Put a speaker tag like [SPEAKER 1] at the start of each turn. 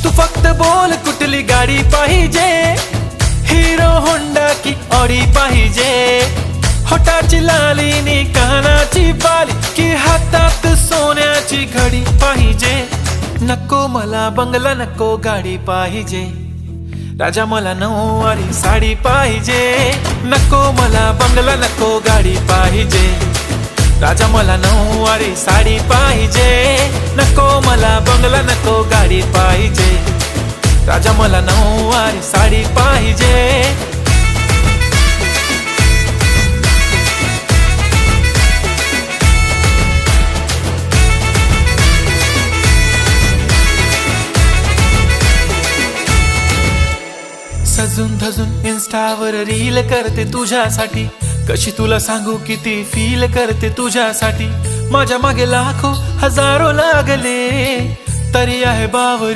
[SPEAKER 1] तू फक्त बोल कुठली गाडी पाहिजे, हिरो होंडा की ऑडी पाहिजे, होटाची लाली नी कानाची बाली की हातात सोन्याची घडी पाहिजे. नको मला बंगला नको गाडी पाहिजे, राजा मला नऊवारी साडी पाहिजे. नको मला बंगला नको गाडी पाहिजे, राजा मला नऊवारी साडी पाहिजे. नको मला बंगला नको गाडी पाहिजे, राजा मला नऊवारी साडी पाहिजे. सजून धजून इन्स्टावर रील करते तुझ्यासाठी, कशी तुला सांगू किती फील करते तुझ्यासाठी. माझ्या मागे लाखो हजारो लागले तरी आहे बावरी